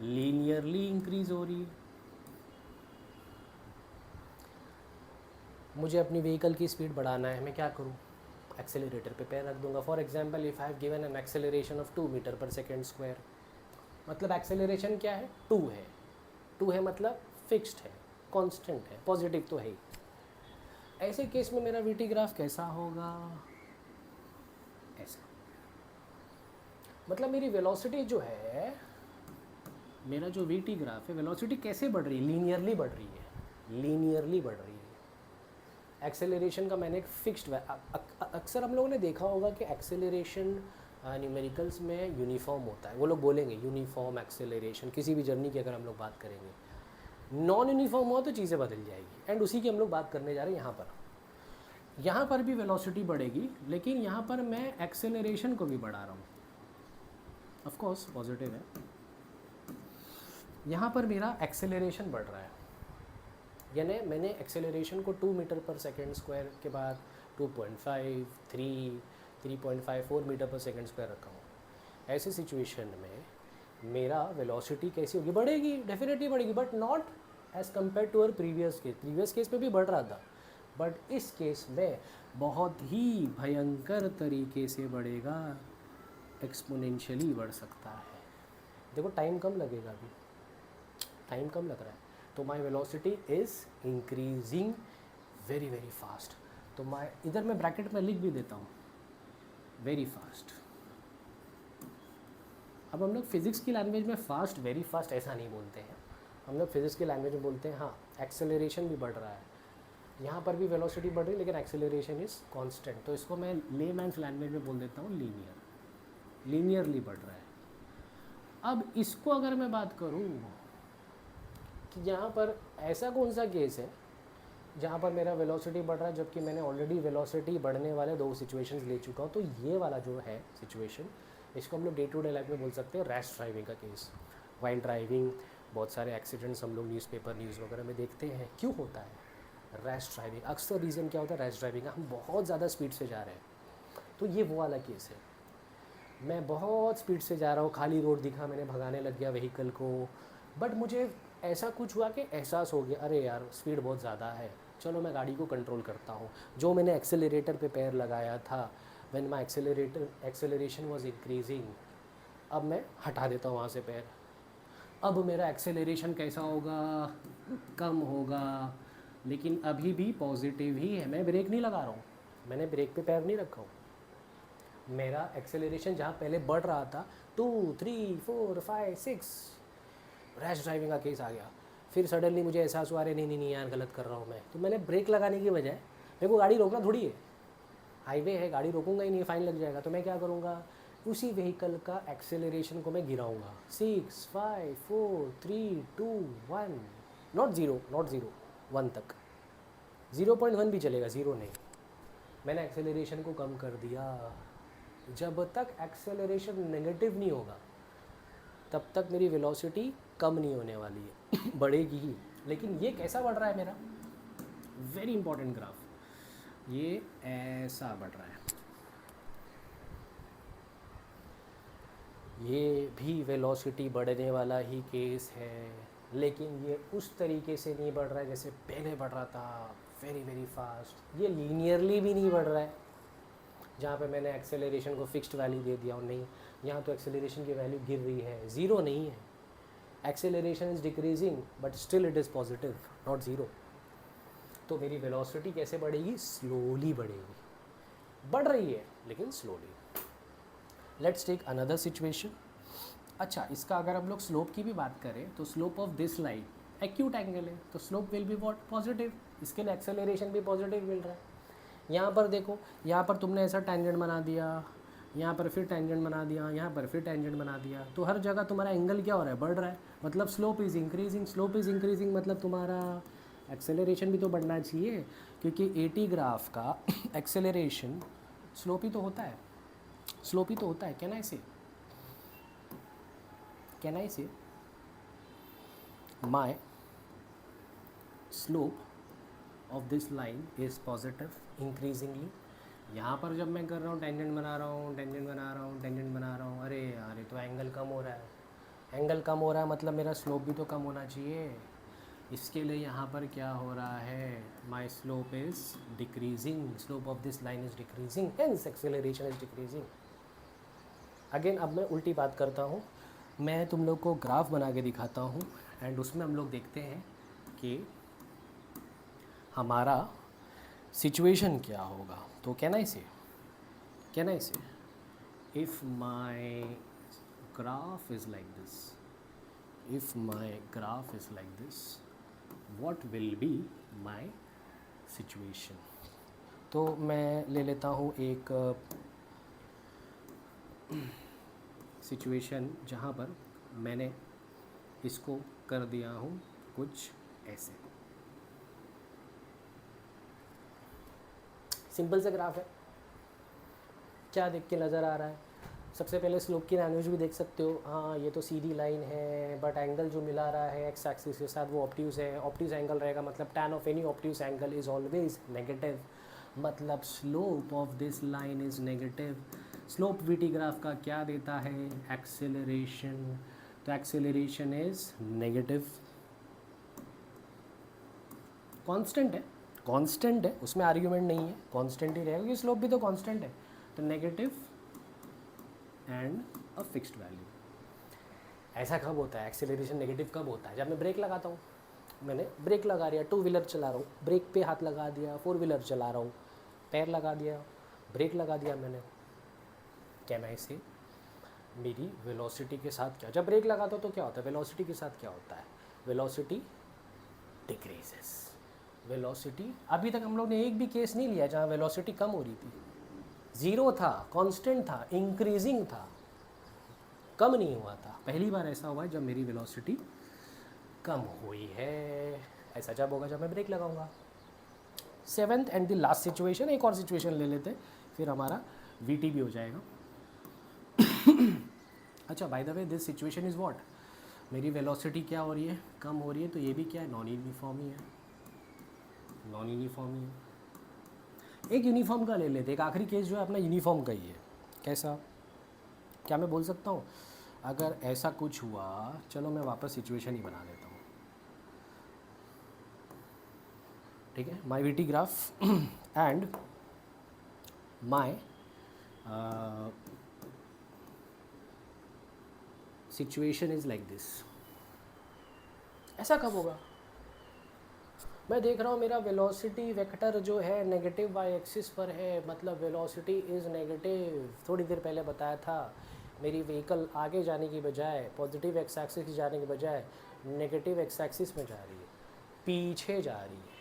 लीनियरली इंक्रीज हो रही है। मुझे अपनी व्हीकल की स्पीड बढ़ाना है, मैं क्या करूँ, एक्सेलरेटर पे पैर रख दूंगा। For example if I have given an acceleration of 2 metre per second square, मतलब एक्सेलरेशन क्या है, 2 है। 2 है मतलब फिक्स्ड है, कांस्टेंट है, पॉजिटिव तो है ही। ऐसे केस में मेरा वीटी ग्राफ कैसा होगा, ऐसा। मतलब मेरी वेलोसिटी जो है, मेरा जो वीटी ग्राफ है, वेलोसिटी कैसे बढ़ रही है, लीनियरली बढ़ रही है, लीनियरली बढ़ रही है। एक्सेलरेशन का मैंने एक फिक्स्ड, अक्सर हम लोगों ने देखा होगा कि एक्सेलरेशन न्यूमेरिकल्स में यूनिफॉर्म होता है। वो लोग बोलेंगे यूनिफॉर्म एक्सेलरेशन, किसी भी जर्नी की अगर हम लोग बात करेंगे। नॉन यूनिफॉर्म हो तो चीज़ें बदल जाएगी, एंड उसी की हम लोग बात करने जा रहे हैं यहाँ पर। यहाँ पर भी वेलोसिटी बढ़ेगी, लेकिन यहाँ पर मैं एक्सेलरेशन को भी बढ़ा रहा हूँ, ऑफ कोर्स पॉजिटिव है। यहाँ पर मेरा एक्सेलरेशन बढ़ रहा है, यानी मैंने एक्सेलरेशन को 2 मीटर पर सेकेंड स्क्वायर के बाद 2.5, 3, 3.5, 4 मीटर पर सेकेंड स्क्वायर रखा हूँ। ऐसे सिचुएशन में मेरा वेलोसिटी कैसी होगी, बढ़ेगी, डेफिनेटली बढ़ेगी, but not as compare to our previous case. Previous case में भी बढ़ रहा था, बट इस केस में बहुत ही भयंकर तरीके से बढ़ेगा, एक्सपोनेंशियली बढ़ सकता है। देखो टाइम कम लगेगा, अभी टाइम कम लग रहा है, तो my velocity is increasing very very fast. तो माई, इधर मैं ब्रैकेट में लिख भी देता हूँ वेरी फास्ट। अब हम लोग फिज़िक्स की लैंग्वेज में फास्ट, वेरी फास्ट ऐसा नहीं बोलते हैं, हम लोग फिज़िक्स की लैंग्वेज में बोलते हैं हाँ एक्सेलरेशन भी बढ़ रहा है, यहाँ पर भी वेलोसिटी बढ़ रही है, लेकिन एक्सेलरेशन इज़ कांस्टेंट। तो इसको मैं लेमैन्स लैंग्वेज में बोल देता हूँ लीनियरली बढ़ रहा है। अब इसको अगर मैं बात करूँ कि यहाँ पर ऐसा कौन सा केस है जहाँ पर मेरा वेलोसिटी बढ़ रहा है जबकि मैंने ऑलरेडी वेलोसिटी बढ़ने वाले 2 सिचुएशंस ले चुका हूँ। तो ये वाला जो है सिचुएशन, इसको हम लोग डे टू डे लाइफ में बोल सकते हैं रैश ड्राइविंग का केस। वाइल ड्राइविंग, बहुत सारे एक्सीडेंट्स हम लोग न्यूज़पेपर न्यूज़ वगैरह में देखते हैं। क्यों होता है रैश ड्राइविंग? अक्सर रीज़न क्या होता है रैश ड्राइविंग का? हम बहुत ज़्यादा स्पीड से जा रहे हैं। तो ये वो वाला केस है, मैं बहुत स्पीड से जा रहा हूँ, खाली रोड दिखा, मैंने भगाने लग गया व्हीकल को, बट मुझे ऐसा कुछ हुआ कि एहसास हो गया अरे यार स्पीड बहुत ज़्यादा है, चलो मैं गाड़ी को कंट्रोल करता हूँ। जो मैंने एक्सेलरेटर पे पैर लगाया था, when my acceleration was increasing, अब मैं हटा देता हूँ वहाँ से पैर। अब मेरा एक्सेलरेशन कैसा होगा? कम होगा, लेकिन अभी भी पॉजिटिव ही है। मैं ब्रेक नहीं लगा रहा हूँ, मैंने ब्रेक पे पैर नहीं रखा हूँ। मेरा एक्सेलरेशन जहाँ पहले बढ़ रहा था 2, 3, 4, 5, 6, रैश ड्राइविंग का केस आ गया। फिर सडनली मुझे एहसास हुआ अरे नहीं यार गलत कर रहा हूँ मैं। तो मैंने ब्रेक लगाने की बजाय, मेरे को गाड़ी रोकना थोड़ी है, हाईवे है, गाड़ी रोकूंगा ही नहीं, फ़ाइन लग जाएगा। तो मैं क्या करूँगा, उसी व्हीकल का एक्सेलरेशन को मैं गिराऊँगा 6, 5, 4, 3, 2, 1, नॉट ज़ीरो, 1 तक। 0.1 भी चलेगा, ज़ीरो नहीं। मैंने एक्सेलरेशन को कम कर दिया। जब तक एक्सेलरेशन नेगेटिव नहीं होगा तब तक मेरी वेलोसिटी कम नहीं होने वाली है, बढ़ेगी ही। लेकिन ये कैसा बढ़ रहा है मेरा? वेरी इंपॉर्टेंट ग्राफ, ये ऐसा बढ़ रहा है। ये भी वेलोसिटी बढ़ने वाला ही केस है, लेकिन ये उस तरीके से नहीं बढ़ रहा है जैसे पहले बढ़ रहा था, वेरी वेरी फास्ट। ये लीनियरली भी नहीं बढ़ रहा है, जहाँ पे मैंने एक्सेलरेशन को फिक्स्ड वैल्यू दे दिया और नहीं, यहाँ तो एक्सेलरेशन की वैल्यू गिर रही है, ज़ीरो नहीं है। Acceleration is decreasing but still it is positive, not zero. तो मेरी वेलोसिटी कैसे बढ़ेगी? स्लोली बढ़ेगी, बढ़ रही है लेकिन slowly. Let's take another situation. अच्छा, इसका अगर हम लोग स्लोप की भी बात करें तो slope of this line acute angle है, तो slope will be what? Positive. इसके लिए एक्सेलरेशन भी पॉजिटिव मिल रहा है। यहाँ पर देखो, यहाँ पर तुमने ऐसा टेंजेंट बना दिया, यहाँ पर फिर टेंजेंट बना दिया, यहाँ पर फिर टेंजेंट बना दिया, तो हर जगह तुम्हारा एंगल क्या हो रहा है? बढ़ रहा है, मतलब slope is increasing. Slope is increasing मतलब तुम्हारा एक्सेलरेशन भी तो बढ़ना चाहिए, क्योंकि 80 ग्राफ का एक्सेलरेशन स्लोप ही तो होता है, स्लोप ही तो होता है। Can I say my slope of this line is positive increasingly. यहाँ पर जब मैं कर रहा हूँ टेंजेंट बना रहा हूँ, अरे यार ये तो एंगल कम हो रहा है। एंगल कम हो रहा है मतलब मेरा स्लोप भी तो कम होना चाहिए। इसके लिए यहाँ पर क्या हो रहा है? My slope is decreasing, slope of this line is decreasing, hence acceleration is decreasing. Again अब मैं उल्टी बात करता हूँ, मैं तुम लोग को ग्राफ बना के दिखाता हूँ एंड उसमें हम लोग देखते हैं कि हमारा सिचुएशन क्या होगा। तो can I say if my graph is like this, what will be my situation? तो मैं ले लेता हूँ एक सिचुएशन जहाँ पर मैंने इसको कर दिया हूँ कुछ ऐसे। सिंपल से ग्राफ है, क्या देख के नज़र आ रहा है? सबसे पहले स्लोप की लैंग्वेज भी देख सकते हो। हाँ, ये तो सीधी लाइन है, बट एंगल जो मिला रहा है एक्स एक्सिस के साथ वो ऑब्ट्यूज है। ऑब्ट्यूज एंगल रहेगा मतलब tan of any obtuse angle is always negative, मतलब slope of this line is negative. Slope V T graph का क्या देता है? एक्सेलरेशन। तो एक्सेलरेशन इज़ नेगेटिव, कांस्टेंट है, उसमें आर्ग्यूमेंट नहीं है, कांस्टेंट ही रहेगा क्योंकि स्लोप भी तो कांस्टेंट है। तो negative and a fixed value. ऐसा कब होता है? एक्सेलरेशन नेगेटिव कब होता है? जब मैं ब्रेक लगाता हूँ, मैंने ब्रेक लगा दिया, 2 व्हीलर चला रहा हूँ, ब्रेक पे हाथ लगा दिया, 4 व्हीलर चला रहा हूँ, पैर लगा दिया, ब्रेक लगा दिया मैंने। कैन आई से मेरी वेलोसिटी के साथ क्या? जब ब्रेक लगाता हूँ तो क्या होता है? वेलोसिटी के साथ क्या होता है? Velocity decreases. वेलोसिटी, अभी तक हम लोग ने एक भी केस नहीं लिया जहाँ वेलोसिटी कम हो रही थी। ज़ीरो था, कांस्टेंट था, इंक्रीजिंग था, कम नहीं हुआ था। पहली बार ऐसा हुआ है जब मेरी वेलोसिटी कम हुई है। ऐसा जब होगा जब मैं ब्रेक लगाऊंगा। Seventh and the last situation, एक और सिचुएशन ले लेते हैं, फिर हमारा वीटी भी हो जाएगा। अच्छा, bye the way this situation is what, मेरी वेलोसिटी क्या हो रही है, कम हो रही है, तो ये भी क्या है, नॉन यूनिफॉर्म ही है, नॉन यूनिफॉर्म ही है। एक यूनिफॉर्म का ले लेते हैं, एक आखिरी केस जो है अपना यूनिफॉर्म का ही है। कैसा, क्या मैं बोल सकता हूँ, अगर ऐसा कुछ हुआ, चलो मैं वापस सिचुएशन ही बना देता हूँ, ठीक है। My V T graph and my situation is like this. ऐसा कब होगा, मैं देख रहा हूँ मेरा वेलोसिटी वेक्टर जो है नेगेटिव वाई एक्सिस पर है, मतलब वेलोसिटी इज़ नेगेटिव। थोड़ी देर पहले बताया था, मेरी व्हीकल आगे जाने की बजाय, पॉजिटिव एक्स एक्सिस की जाने की बजाय नेगेटिव एक्स एक्सिस में जा रही है, पीछे जा रही है।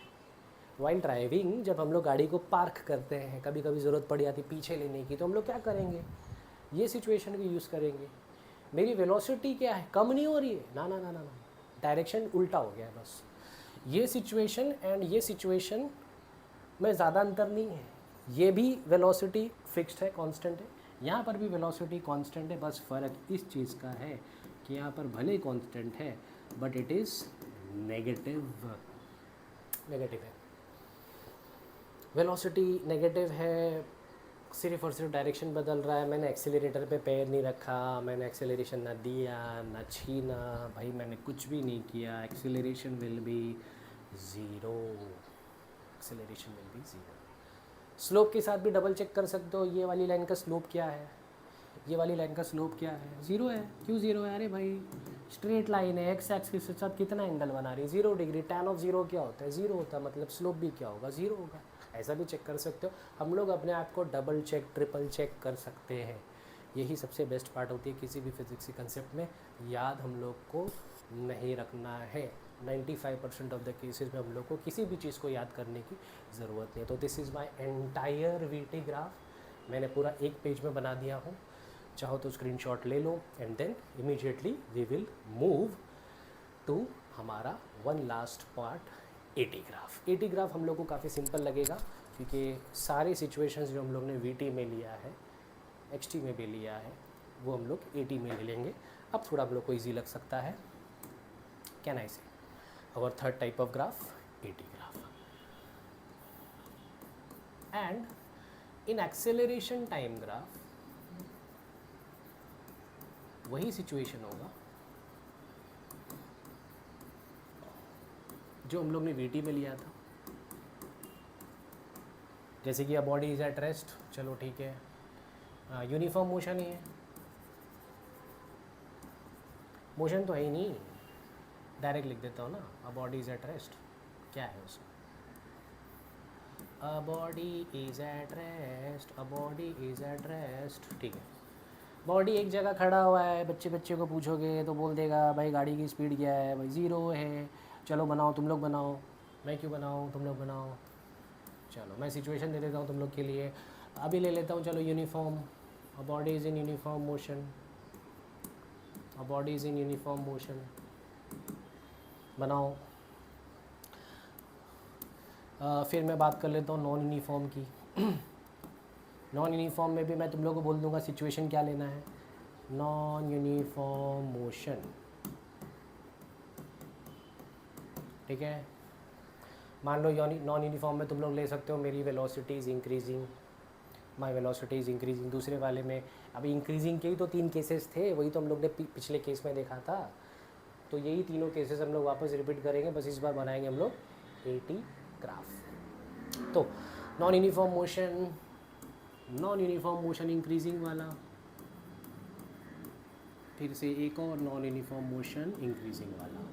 वाइल ड्राइविंग जब हम लोग गाड़ी को पार्क करते हैं, कभी कभी ज़रूरत पड़ जाती पीछे लेने की, तो हम लोग क्या करेंगे, ये सिचुएशन भी यूज़ करेंगे। मेरी वेलोसिटी क्या है, कम नहीं हो रही है, ना ना ना ना ना, डायरेक्शन उल्टा हो गया है बस। ये सिचुएशन एंड ये सिचुएशन में ज़्यादा अंतर नहीं है, ये भी वेलोसिटी फिक्स्ड है, कांस्टेंट है, यहाँ पर भी वेलोसिटी कांस्टेंट है, बस फ़र्क इस चीज़ का है कि यहाँ पर भले कांस्टेंट है but it is negative, negative है। वेलोसिटी नेगेटिव है, सिर्फ और सिर्फ डायरेक्शन बदल रहा है, मैंने एक्सेलरेटर पे पैर नहीं रखा, मैंने एक्सेलरेशन ना दिया ना छीना, भाई मैंने कुछ भी नहीं किया, acceleration will be zero, acceleration will be zero. Slope के साथ भी डबल चेक कर सकते हो, ये वाली लाइन का स्लोप क्या है, ये वाली लाइन का स्लोप क्या है, ज़ीरो है। क्यों ज़ीरो है, अरे भाई स्ट्रेट लाइन है, एक्स एक्सिस के साथ कितना एंगल बना रही है, 0 डिग्री, tan ऑफ 0 क्या होता है, 0 होता है, मतलब स्लोप भी क्या होगा, 0 होगा। ऐसा भी चेक कर सकते हो, हम लोग अपने आप को डबल चेक ट्रिपल चेक कर सकते हैं। यही सबसे बेस्ट पार्ट होती है किसी भी फिजिक्स के कंसेप्ट में, याद हम लोग को नहीं रखना है। 95% ऑफ द केसेस में हम लोग को किसी भी चीज़ को याद करने की ज़रूरत नहीं है। तो this is my entire VT graph, मैंने पूरा एक पेज में बना दिया हूँ, चाहो तो स्क्रीनशॉट ले लो and then immediately we will move to हमारा one last part, A T graph. Eighty graph हम लोग को काफ़ी सिंपल लगेगा क्योंकि सारे सिचुएशंस जो हम लोग ने वीटी में लिया है, एक्सटी में भी लिया है, वो हम लोग एटी में ले लेंगे। अब थोड़ा हम लोग को ईजी लग सकता है। Can I say our third type of graph, eighty graph. And in acceleration time graph वही सिचुएशन होगा जो हम लोग ने वीटी में लिया था। जैसे कि अ बॉडी इज़ एट रेस्ट, चलो ठीक है, यूनिफॉर्म मोशन ही है, मोशन तो है ही नहीं, डायरेक्ट लिख देता हूँ ना, अ बॉडी इज़ एट रेस्ट, क्या है उसमें, अ body is at rest, a body is at rest, ठीक है। बॉडी एक जगह खड़ा हुआ है, बच्चे को पूछोगे तो बोल देगा भाई गाड़ी की स्पीड क्या है, भाई 0 है, चलो बनाओ, तुम लोग बनाओ, मैं क्यों बनाऊँ, तुम लोग बनाओ, चलो मैं सिचुएशन दे देता हूँ तुम लोग के लिए, अभी ले लेता हूँ, चलो uniform, a body is in uniform motion, a body is in uniform motion, बनाओ। फिर मैं बात कर लेता हूँ नॉन यूनिफॉर्म की। नॉन यूनिफॉर्म में भी मैं तुम लोग को बोल दूँगा सिचुएशन क्या लेना है, नॉन यूनिफॉर्म मोशन, ठीक है। मान लो नॉन यूनिफॉर्म में तुम लोग ले सकते हो मेरी velocity is increasing, my velocity is increasing. दूसरे वाले में अभी इंक्रीजिंग के ही तो 3 केसेस थे, वही तो हम लोग ने पिछले केस में देखा था, तो यही तीनों केसेस हम लोग वापस रिपीट करेंगे, बस इस बार बनाएंगे हम लोग एटी ग्राफ। तो non uniform motion, non uniform motion increasing वाला, फिर से एक और नॉन यूनिफॉर्म मोशन इंक्रीजिंग वाला,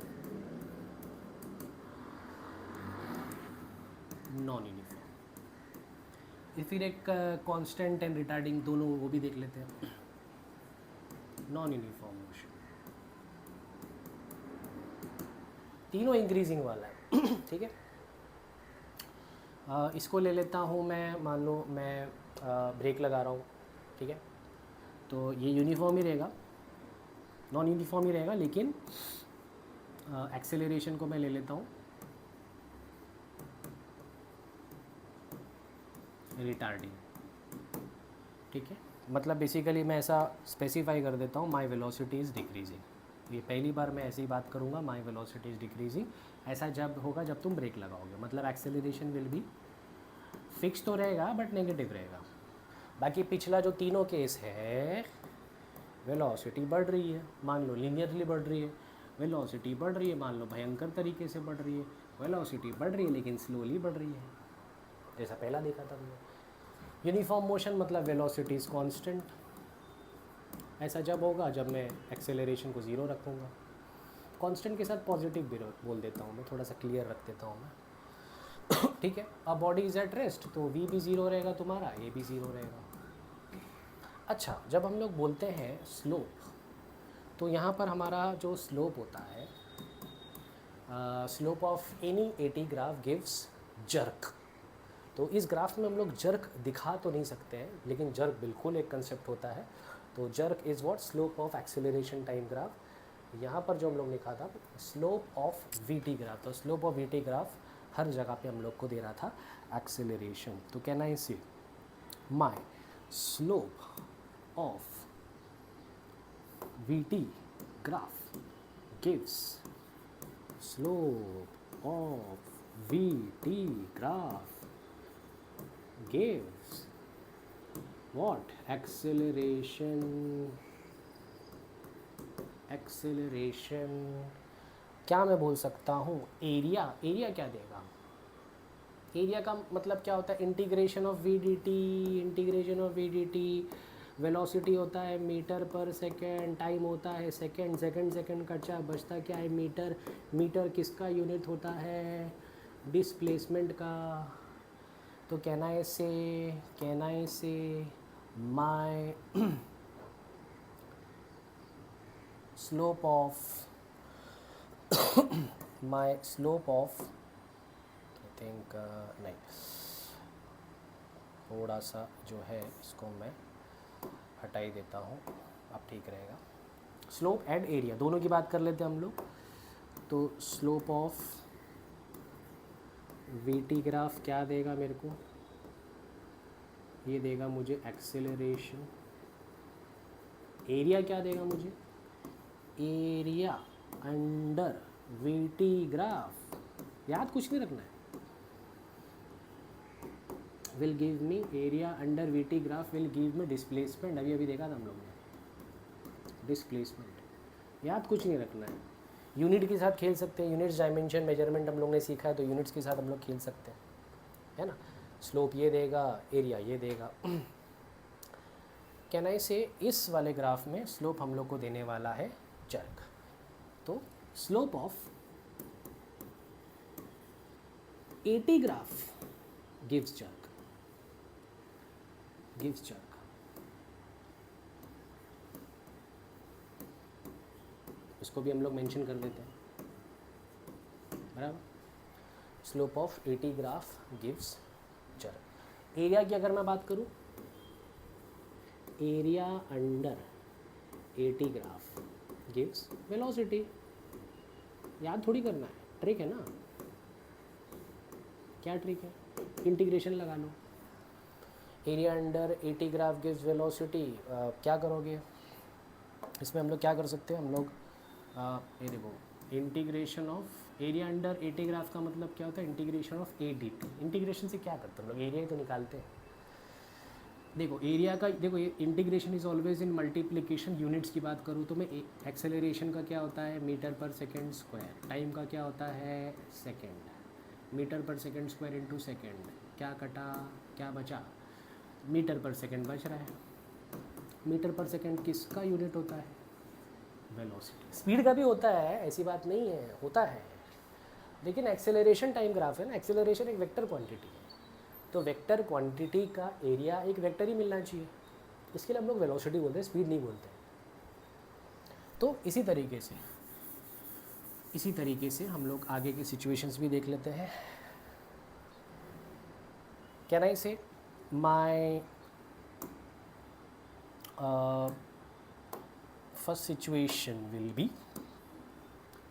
नॉन यूनिफॉर्म, फिर एक कांस्टेंट एंड रिटार्डिंग, दोनों वो भी देख लेते हैं। नॉन यूनिफॉर्म मोशन, तीनों इंक्रीजिंग वाला है, ठीक है। इसको ले लेता हूँ मैं, मान लो मैं ब्रेक लगा रहा हूँ, ठीक है, तो ये यूनिफॉर्म ही रहेगा, नॉन यूनिफॉर्म ही रहेगा, लेकिन एक्सेलरेशन को मैं ले लेता हूँ रिटार्डिंग, ठीक है। मतलब बेसिकली मैं ऐसा स्पेसिफाई कर देता हूँ, माई वेलोसिटी इज़ डिक्रीजिंग। ये पहली बार मैं ऐसी बात करूँगा, माई वेलोसिटी इज़ डिक्रीजिंग। ऐसा जब होगा जब तुम ब्रेक लगाओगे, मतलब एक्सेलरेशन विल बी फिक्स तो रहेगा बट नेगेटिव रहेगा। बाकी पिछला जो तीनों केस है, वेलोसिटी बढ़ रही है, मान लो लीनियरली बढ़ रही है, वेलोसिटी बढ़ रही है, मान लो भयंकर तरीके से बढ़ रही है, वेलोसिटी बढ़ रही है लेकिन स्लोली बढ़ रही है, जैसा पहला देखा था हमने। यूनिफॉर्म मोशन मतलब वेलोसिटी इज़ कांस्टेंट। ऐसा जब होगा जब मैं एक्सेलरेशन को ज़ीरो रखूँगा। कांस्टेंट के साथ पॉजिटिव भी बोल देता हूँ मैं, थोड़ा सा क्लियर रख देता हूँ मैं। ठीक है, अब बॉडी इज़ एट रेस्ट तो वी भी ज़ीरो रहेगा तुम्हारा, ये भी ज़ीरो रहेगा। अच्छा, जब हम लोग बोलते हैं स्लोप, तो यहाँ पर हमारा जो स्लोप होता है, slope of any eighty graph gives jerk. तो इस ग्राफ में हम लोग जर्क दिखा तो नहीं सकते हैं, लेकिन जर्क बिल्कुल एक कंसेप्ट होता है। तो jerk is what, slope of acceleration time graph. यहाँ पर जो हम लोग लिखा था स्लोप ऑफ वीटी ग्राफ, तो स्लोप ऑफ वीटी ग्राफ हर जगह पे हम लोग को दे रहा था एक्सेलरेशन। तो can I say my slope of V T graph gives, slope of V T graph gives what, acceleration। क्या मैं बोल सकता हूँ, एरिया क्या देगा, एरिया का मतलब क्या होता है, integration of v d t. Velocity होता है मीटर पर सेकेंड, टाइम होता है सेकेंड, सेकेंड का क्या बचता क्या है मीटर, मीटर किसका यूनिट होता है, डिस्प्लेसमेंट का। तो can I say my slope of I think नहीं, थोड़ा सा जो है इसको मैं हटा ही देता हूँ, अब ठीक रहेगा। स्लोप एंड एरिया दोनों की बात कर लेते हैं हम लोग। तो स्लोप ऑफ वीटी ग्राफ क्या देगा मेरे को, ये देगा मुझे एक्सेलरेशन। एरिया क्या देगा मुझे, एरिया अंडर वीटी ग्राफ, याद कुछ नहीं रखना है, will give me area under VT graph will give me displacement. अभी देखा था हम लोग ने डिस्प्लेसमेंट, याद कुछ नहीं रखना है। यूनिट के साथ खेल सकते हैं, यूनिट्स डायमेंशन मेजरमेंट हम लोग ने सीखा है, तो यूनिट्स के साथ हम लोग खेल सकते हैं, है ना। स्लोप ये देगा, एरिया ये देगा। कैन आई से इस वाले ग्राफ में स्लोप हम लोग को देने वाला है जर्क। तो slope of eighty graph gives jerk, इसको भी हम लोग मेंशन कर देते हैं, बराबर। Slope of eighty graph gives jerk. Area की अगर मैं बात करूं, area under A T graph gives velocity, याद थोड़ी करना है, ट्रिक है ना। क्या ट्रिक है, इंटीग्रेशन लगा लो। Area under A T graph gives velocity, क्या करोगे इसमें, हम लोग क्या कर सकते हैं, हम लोग ये देखो, integration of area under A T graph का मतलब क्या होता है, integration of A D T. Integration से क्या करते हैं हम लोग, एरिया ही तो निकालते हैं। देखो एरिया का, देखो ये integration is always in multiplication. Units की बात करूँ तो मैं एक्सेलरेशन का क्या होता है, metre per second square, time का क्या होता है second, metre per second square into second, क्या कटा क्या बचा, मीटर पर सेकेंड बच रहा है। मीटर पर सेकेंड किसका यूनिट होता है, वेलोसिटी। स्पीड का भी होता है, ऐसी बात नहीं है, होता है, लेकिन एक्सेलरेशन टाइम ग्राफ है ना, एक्सेलरेशन एक वेक्टर क्वांटिटी है, तो वेक्टर क्वांटिटी का एरिया एक वेक्टर ही मिलना चाहिए, इसके लिए हम लोग वेलोसिटी बोलते हैं, स्पीड नहीं बोलते। तो इसी तरीके से हम लोग आगे की सिचुएशंस भी देख लेते हैं। Can I say my first situation will be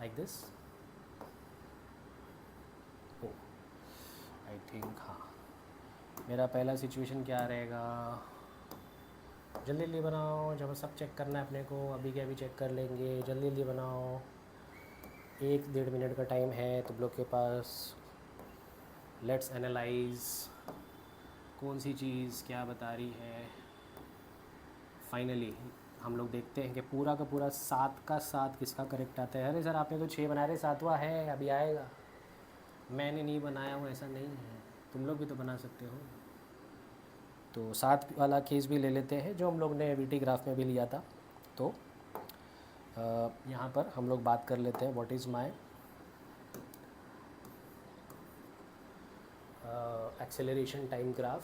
like this. Oh, I think हाँ, मेरा पहला सिचुएशन क्या रहेगा, जल्दी जल्दी बनाओ, जब सब चेक करना है अपने को, अभी के अभी चेक कर लेंगे, जल्दी जल्दी बनाओ, 1-1.5 मिनट का टाइम है तुम लोग के पास। लेट्स एनालाइज कौन सी चीज़ क्या बता रही है। फाइनली हम लोग देखते हैं कि पूरा का पूरा 7 का 7 किसका करेक्ट आता है। अरे सर आपने तो 6 बना रहे, 7वां है अभी आएगा। मैंने नहीं बनाया हूँ ऐसा नहीं है, तुम लोग भी तो बना सकते हो। तो 7 वाला केस भी ले लेते हैं जो हम लोग ने वीटी ग्राफ में भी लिया था। तो यहाँ पर हम लोग बात कर लेते हैं what is my acceleration time graph.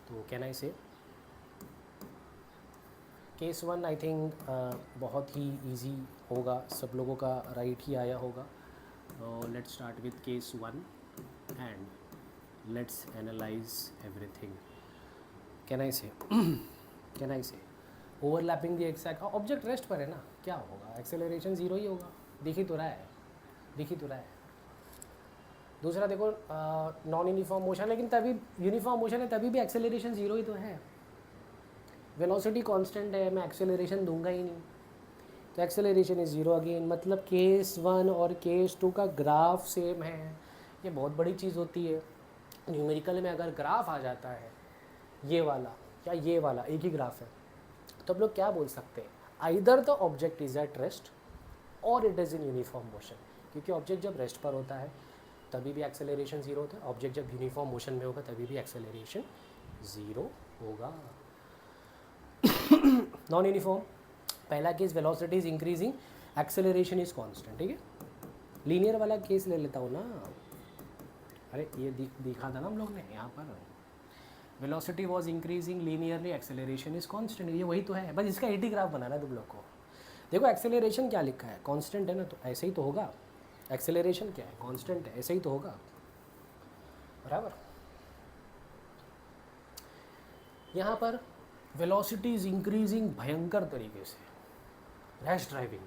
तो कैन आई से केस 1 आई थिंक बहुत ही इजी होगा, सब लोगों का राइट ही आया होगा। Let's start with case 1 and let's analyse everything. Can I say overlapping the exact object rest पर है ना, क्या होगा, एक्सेलरेशन 0 ही होगा, दिख ही तो रहा है। दूसरा देखो नॉन यूनिफॉर्म मोशन, लेकिन तभी यूनिफॉर्म मोशन है तभी भी एक्सेलरेशन 0 ही तो है। वेलोसिटी कांस्टेंट है, मैं एक्सेलरेशन दूंगा ही नहीं, तो एक्सेलरेशन इज़ 0 अगेन। मतलब केस 1 और केस 2 का ग्राफ सेम है। ये बहुत बड़ी चीज़ होती है न्यूमेरिकल में, अगर ग्राफ आ जाता है ये वाला या ये वाला एक ही ग्राफ है तो अब लोग क्या बोल सकते हैं, either the object is at rest और it is in uniform motion. क्योंकि ऑब्जेक्ट जब रेस्ट पर होता है तभी भी एक्सेलरेशन 0 होता है, ऑब्जेक्ट जब यूनिफॉर्म मोशन में होगा तभी भी एक्सेलरेशन 0 होगा। नॉन यूनिफॉर्म, पहला case velocity is increasing, acceleration is constant, ठीक है। लीनियर वाला केस ले लेता हूँ ना, अरे ये दिखा था ना हम लोग ने यहाँ पर, velocity was increasing linearly, acceleration is constant, ये वही तो है, बस इसका 80 ग्राफ बनाना है तुम लोग को। देखो एक्सेलरेशन क्या लिखा है, कांस्टेंट है ना, तो ऐसे ही तो होगा। एक्सेलरेशन क्या है, कांस्टेंट है, ऐसे ही तो होगा, बराबर। यहाँ पर वेलोसिटी इज इंक्रीजिंग भयंकर तरीके से, रैश ड्राइविंग,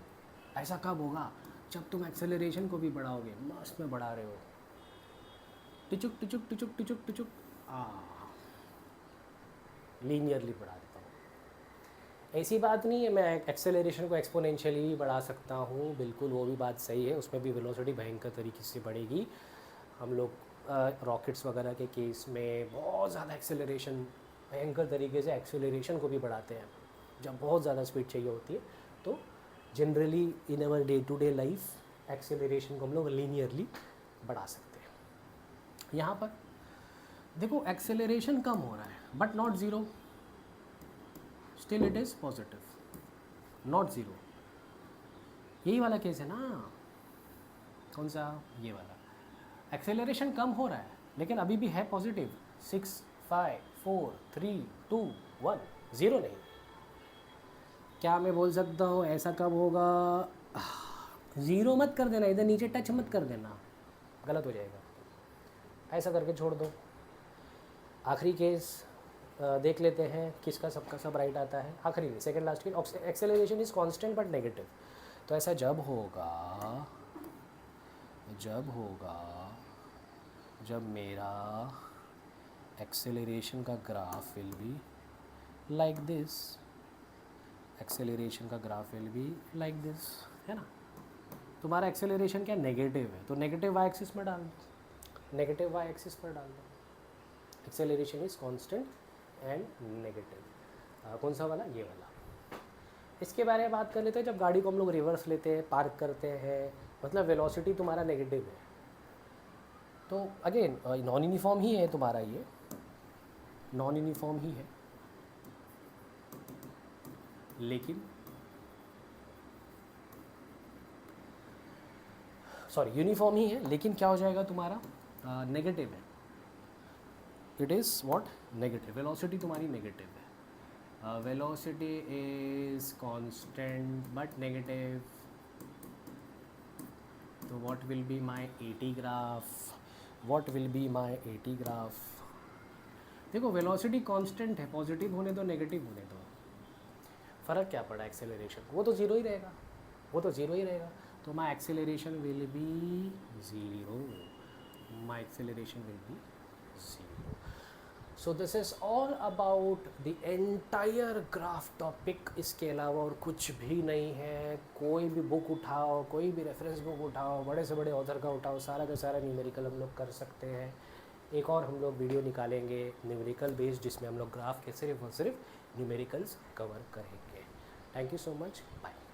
ऐसा कब होगा, जब तुम एक्सेलरेशन को भी बढ़ाओगे, मस्त में बढ़ा रहे हो, टिचुक टिचुक टिचुक टिचुक टिचुक, लीनियरली बढ़ा देता हूँ। ऐसी बात नहीं है मैं एक्सेलरेशन को एक्सपोनेंशियली बढ़ा सकता हूँ, बिल्कुल वो भी बात सही है, उसमें भी वेलोसिटी भयंकर तरीके से बढ़ेगी। हम लोग रॉकेट्स वगैरह के केस में बहुत ज़्यादा एक्सेलरेशन, भयंकर तरीके से एक्सेलरेशन को भी बढ़ाते हैं जब बहुत ज़्यादा स्पीड चाहिए होती है। तो generally in our day to day life acceleration को हम लोग लीनियरली बढ़ा सकते हैं। यहाँ पर देखो एक्सेलरेशन कम हो रहा है but not zero, still it is positive, not zero. यही वाला केस है ना, कौन सा, ये वाला। एक्सेलरेशन कम हो रहा है लेकिन अभी भी है पॉजिटिव, 6 5 4 3 2 1, ज़ीरो नहीं। क्या मैं बोल सकता हूँ ऐसा कब होगा, ज़ीरो मत कर देना, इधर नीचे टच मत कर देना, गलत हो जाएगा, ऐसा करके छोड़ दो। आखिरी केस देख लेते हैं किसका सबका सब राइट आता है, आखिरी में second last case, acceleration is constant but negative. तो ऐसा जब होगा जब मेरा एक्सेलरेशन का graph will be like this, acceleration का graph will be like this, है ना। तुम्हारा एक्सेलरेशन क्या नेगेटिव है, तो नेगेटिव वाई एक्सिस में डाल दो, नेगेटिव वाई एक्सिस पर डाल दो। Acceleration is constant and negative, कौन सा वाला, ये वाला। इसके बारे में बात कर लेते हैं, जब गाड़ी को हम लोग रिवर्स लेते हैं, पार्क करते हैं, मतलब वेलोसिटी तुम्हारा नेगेटिव है, तो अगेन नॉन यूनिफॉर्म ही है तुम्हारा, ये नॉन यूनिफॉर्म ही है, लेकिन सॉरी यूनिफॉर्म ही है लेकिन क्या हो जाएगा तुम्हारा, नेगेटिव है, it is what, negative. Velocity तुम्हारी नेगेटिव है, velocity is constant but negative, तो what will be my 80 graph, what will be my 80 graph. देखो वेलोसिटी कांस्टेंट है, पॉजिटिव होने दो नेगेटिव होने दो, फ़र्क क्या पड़ा एक्सेलरेशन, वो तो ज़ीरो ही रहेगा, वो तो ज़ीरो ही रहेगा। तो my acceleration will be zero, my acceleration will be 0. So this is all about the entire graph topic. इसके अलावा और कुछ भी नहीं है. कोई भी बुक उठाओ, कोई भी रेफरेंस बुक उठाओ, बड़े से बड़े ऑथर का उठाओ, सारा का सारा न्यूमेरिकल हम लोग कर सकते हैं. एक और हम लोग वीडियो निकालेंगे न्यूमेरिकल बेस्ड, जिसमें हम लोग ग्राफ के सिर्फ और सिर्फ न्यूमेरिकल्स कवर करेंगे. Thank you so much. Bye.